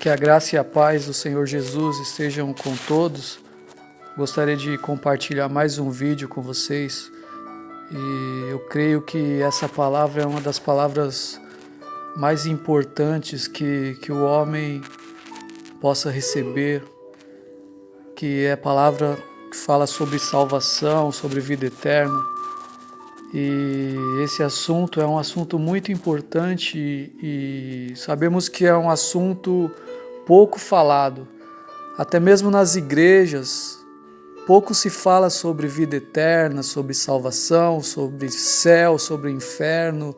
Que a graça e a paz do Senhor Jesus estejam com todos. Gostaria de compartilhar mais um vídeo com vocês e eu creio que essa palavra é uma das palavras mais importantes que o homem possa receber, que é a palavra que fala sobre salvação, sobre vida eterna. E esse assunto é um assunto muito importante e sabemos que é um assunto pouco falado. Até mesmo nas igrejas, pouco se fala sobre vida eterna, sobre salvação, sobre céu, sobre inferno.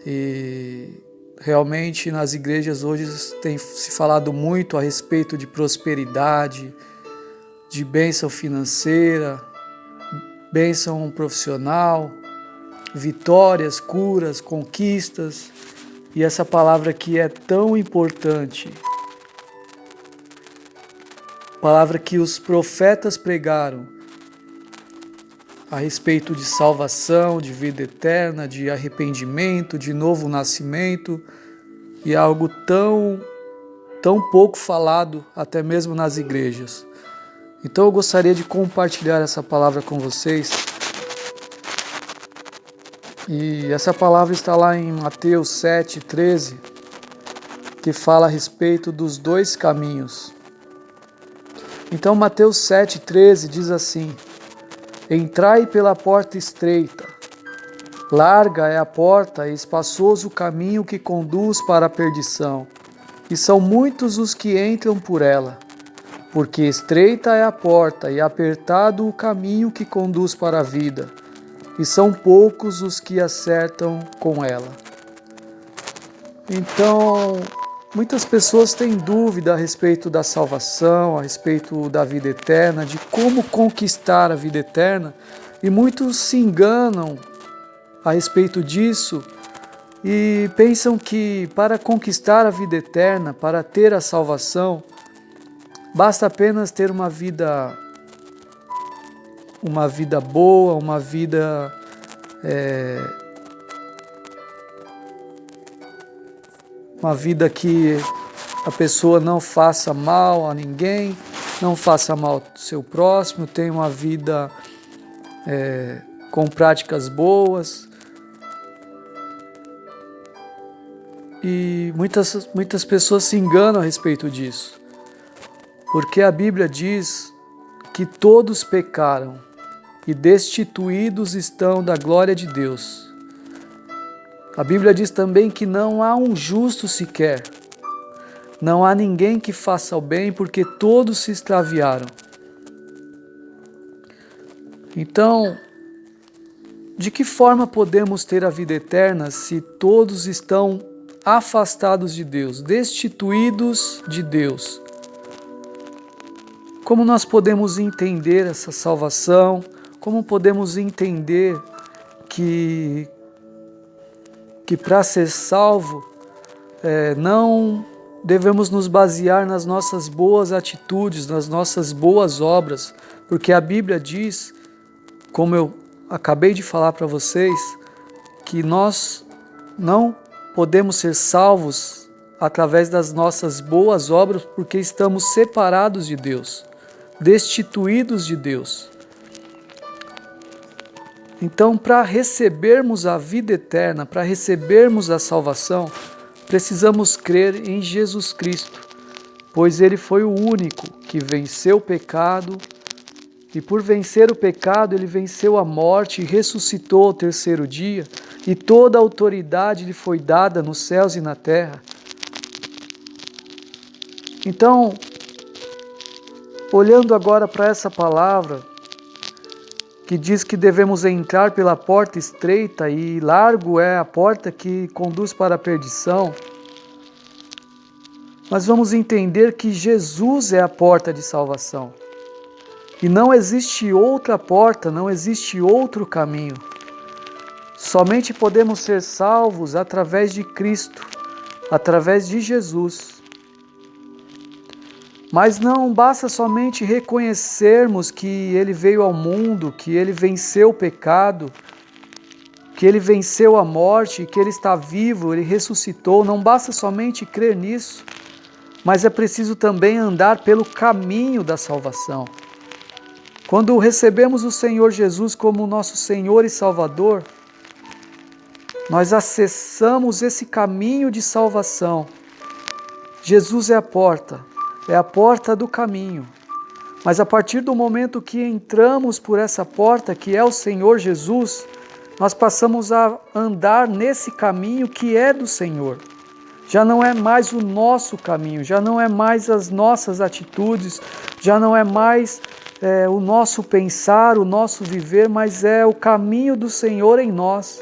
E realmente nas igrejas hoje tem se falado muito a respeito de prosperidade, de bênção financeira, bênção profissional, vitórias, curas, conquistas. E essa palavra que é tão importante, palavra que os profetas pregaram a respeito de salvação, de vida eterna, de arrependimento, de novo nascimento, e é algo tão pouco falado até mesmo nas igrejas. Então eu gostaria de compartilhar essa palavra com vocês. E essa palavra está lá em Mateus 7,13, que fala a respeito dos dois caminhos. Então Mateus 7,13 diz assim: Entrai pela porta estreita, larga é a porta e espaçoso o caminho que conduz para a perdição, e são muitos os que entram por ela. Porque estreita é a porta e apertado o caminho que conduz para a vida, e são poucos os que acertam com ela. Então, muitas pessoas têm dúvida a respeito da salvação, a respeito da vida eterna, de como conquistar a vida eterna, e muitos se enganam a respeito disso e pensam que para conquistar a vida eterna, para ter a salvação, basta apenas ter uma vida boa, uma vida que a pessoa não faça mal a ninguém, não faça mal ao seu próximo, tenha uma vida com práticas boas. E muitas pessoas se enganam a respeito disso, porque a Bíblia diz que todos pecaram e destituídos estão da glória de Deus. A Bíblia diz também que não há um justo sequer, não há ninguém que faça o bem, porque todos se extraviaram. Então, de que forma podemos ter a vida eterna se todos estão afastados de Deus, destituídos de Deus? Como nós podemos entender essa salvação? Como podemos entender que para ser salvo, não devemos nos basear nas nossas boas atitudes, nas nossas boas obras, porque a Bíblia diz, como eu acabei de falar para vocês, que nós não podemos ser salvos através das nossas boas obras, porque estamos separados de Deus, destituídos de Deus. Então, para recebermos a vida eterna, para recebermos a salvação, precisamos crer em Jesus Cristo, pois Ele foi o único que venceu o pecado, e por vencer o pecado, Ele venceu a morte e ressuscitou ao terceiro dia, e toda a autoridade lhe foi dada nos céus e na terra. Então, olhando agora para essa palavra, que diz que devemos entrar pela porta estreita e largo é a porta que conduz para a perdição, nós vamos entender que Jesus é a porta de salvação. E não existe outra porta, não existe outro caminho. Somente podemos ser salvos através de Cristo, através de Jesus. Mas não basta somente reconhecermos que Ele veio ao mundo, que Ele venceu o pecado, que Ele venceu a morte, que Ele está vivo, Ele ressuscitou. Não basta somente crer nisso, mas é preciso também andar pelo caminho da salvação. Quando recebemos o Senhor Jesus como nosso Senhor e Salvador, nós acessamos esse caminho de salvação. Jesus é a porta do caminho. Mas a partir do momento que entramos por essa porta, que é o Senhor Jesus, nós passamos a andar nesse caminho que é do Senhor. Já não é mais o nosso caminho, já não é mais as nossas atitudes, já não é mais o nosso pensar, o nosso viver, mas é o caminho do Senhor em nós.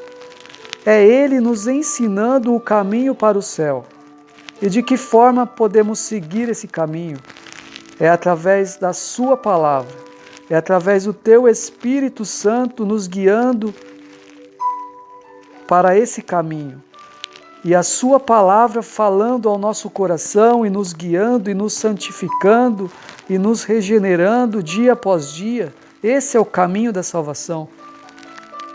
É Ele nos ensinando o caminho para o céu. E de que forma podemos seguir esse caminho? É através da Sua palavra, é através do Teu Espírito Santo nos guiando para esse caminho. E a Sua palavra falando ao nosso coração e nos guiando e nos santificando e nos regenerando dia após dia. Esse é o caminho da salvação.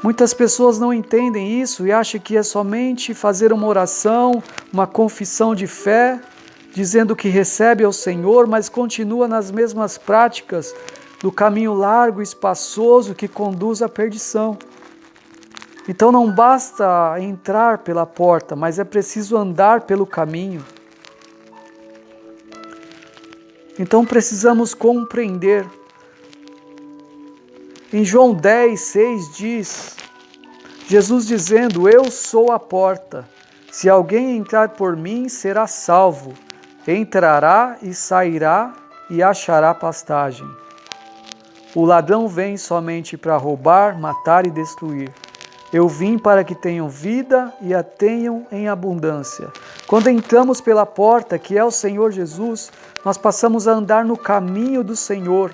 Muitas pessoas não entendem isso e acham que é somente fazer uma oração, uma confissão de fé, dizendo que recebe ao Senhor, mas continua nas mesmas práticas do caminho largo e espaçoso que conduz à perdição. Então não basta entrar pela porta, mas é preciso andar pelo caminho. Então precisamos compreender. Em João 10:6 diz, Jesus dizendo, eu sou a porta, se alguém entrar por mim será salvo, entrará e sairá e achará pastagem. O ladrão vem somente para roubar, matar e destruir. Eu vim para que tenham vida e a tenham em abundância. Quando entramos pela porta, que é o Senhor Jesus, nós passamos a andar no caminho do Senhor.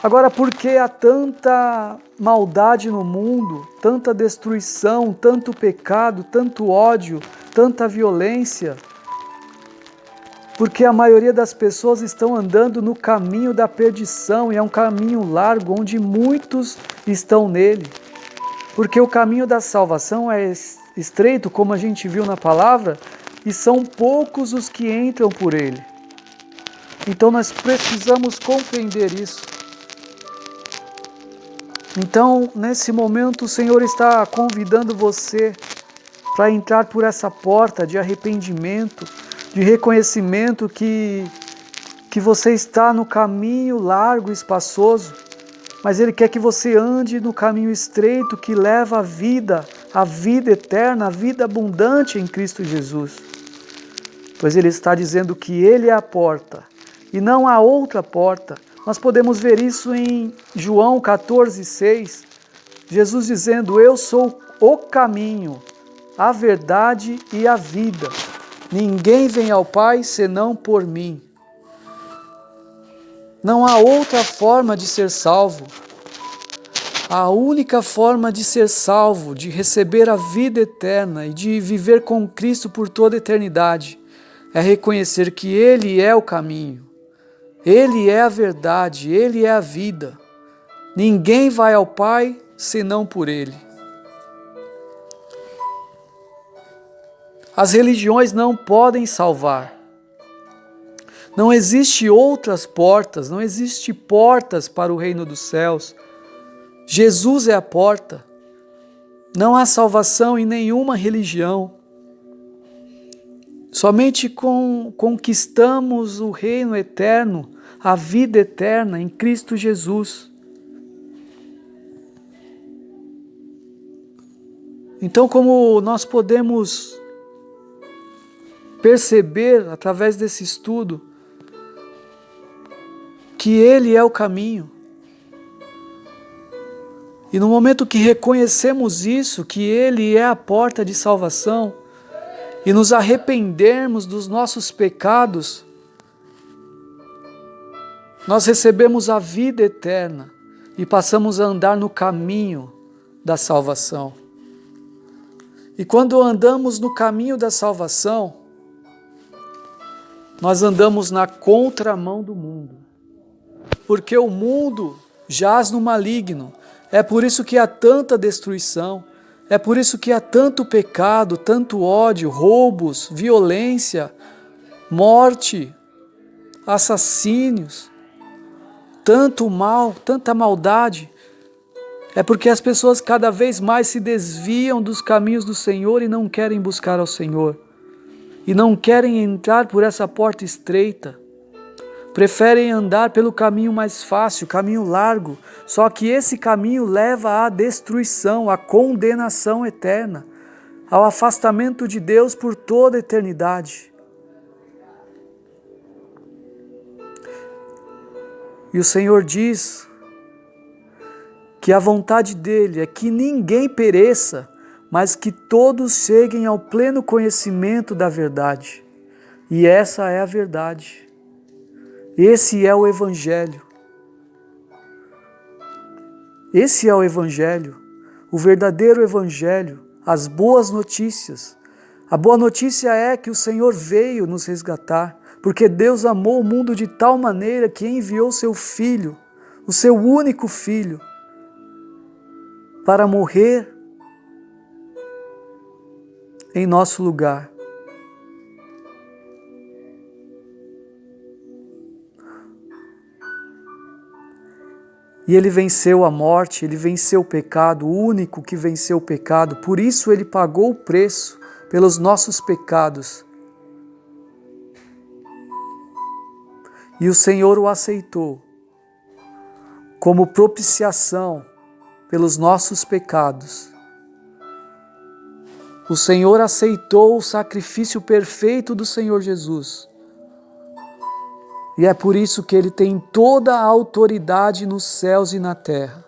Agora, por que há tanta maldade no mundo, tanta destruição, tanto pecado, tanto ódio, tanta violência? Porque a maioria das pessoas estão andando no caminho da perdição e é um caminho largo onde muitos estão nele. Porque o caminho da salvação é estreito, como a gente viu na palavra, e são poucos os que entram por ele. Então nós precisamos compreender isso. Então, nesse momento, o Senhor está convidando você para entrar por essa porta de arrependimento, de reconhecimento que você está no caminho largo e espaçoso, mas Ele quer que você ande no caminho estreito que leva à vida eterna, a vida abundante em Cristo Jesus. Pois Ele está dizendo que Ele é a porta e não há outra porta. Nós podemos ver isso em João 14:6, Jesus dizendo, eu sou o caminho, a verdade e a vida. Ninguém vem ao Pai senão por mim. Não há outra forma de ser salvo. A única forma de ser salvo, de receber a vida eterna e de viver com Cristo por toda a eternidade, é reconhecer que Ele é o caminho. Ele é a verdade, Ele é a vida. Ninguém vai ao Pai senão por Ele. As religiões não podem salvar. Não existe outras portas, não existe portas para o reino dos céus. Jesus é a porta. Não há salvação em nenhuma religião. Somente conquistamos o reino eterno, a vida eterna em Cristo Jesus. Então, como nós podemos perceber através desse estudo que Ele é o caminho. E no momento que reconhecemos isso, que Ele é a porta de salvação, e nos arrependermos dos nossos pecados, nós recebemos a vida eterna e passamos a andar no caminho da salvação. E quando andamos no caminho da salvação, nós andamos na contramão do mundo. Porque o mundo jaz no maligno. É por isso que há tanta destruição. É por isso que há tanto pecado, tanto ódio, roubos, violência, morte, assassínios, tanto mal, tanta maldade. É porque as pessoas cada vez mais se desviam dos caminhos do Senhor e não querem buscar ao Senhor. E não querem entrar por essa porta estreita. Preferem andar pelo caminho mais fácil, caminho largo. Só que esse caminho leva à destruição, à condenação eterna, ao afastamento de Deus por toda a eternidade. E o Senhor diz que a vontade dele é que ninguém pereça, mas que todos cheguem ao pleno conhecimento da verdade. E essa é a verdade. Esse é o Evangelho. Esse é o Evangelho, o verdadeiro Evangelho, as boas notícias. A boa notícia é que o Senhor veio nos resgatar, porque Deus amou o mundo de tal maneira que enviou seu Filho, o seu único Filho, para morrer em nosso lugar. E ele venceu a morte, ele venceu o pecado, o único que venceu o pecado, por isso ele pagou o preço pelos nossos pecados. E o Senhor o aceitou como propiciação pelos nossos pecados. O Senhor aceitou o sacrifício perfeito do Senhor Jesus. E é por isso que Ele tem toda a autoridade nos céus e na terra.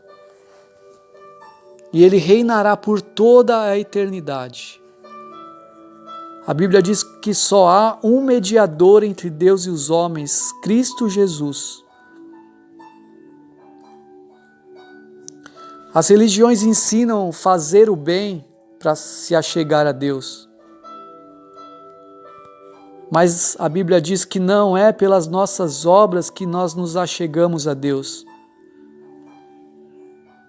E Ele reinará por toda a eternidade. A Bíblia diz que só há um mediador entre Deus e os homens, Cristo Jesus. As religiões ensinam fazer o bem para se achegar a Deus. Mas a Bíblia diz que não é pelas nossas obras que nós nos achegamos a Deus.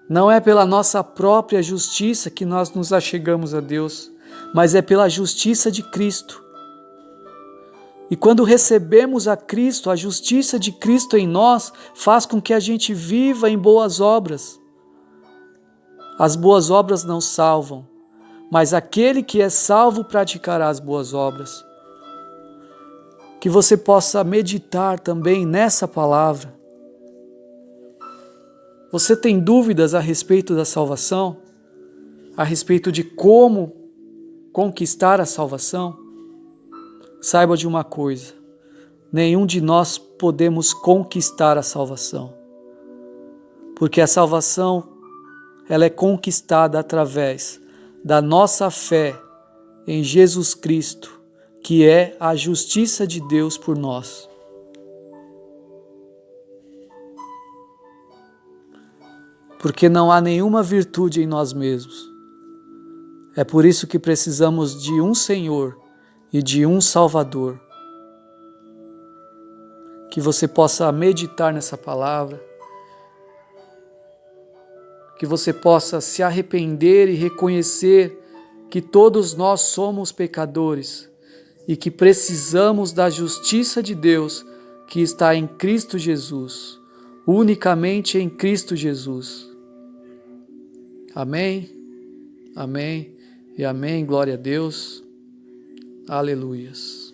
Não é pela nossa própria justiça que nós nos achegamos a Deus, mas é pela justiça de Cristo. E quando recebemos a Cristo, a justiça de Cristo em nós faz com que a gente viva em boas obras. As boas obras não salvam, mas aquele que é salvo praticará as boas obras. Que você possa meditar também nessa palavra. Você tem dúvidas a respeito da salvação? A respeito de como conquistar a salvação? Saiba de uma coisa: nenhum de nós podemos conquistar a salvação. Porque a salvação, ela é conquistada através da nossa fé em Jesus Cristo, que é a justiça de Deus por nós. Porque não há nenhuma virtude em nós mesmos. É por isso que precisamos de um Senhor e de um Salvador. Que você possa meditar nessa palavra, que você possa se arrepender e reconhecer que todos nós somos pecadores e que precisamos da justiça de Deus que está em Cristo Jesus, unicamente em Cristo Jesus. Amém, amém e amém. Glória a Deus. Aleluias.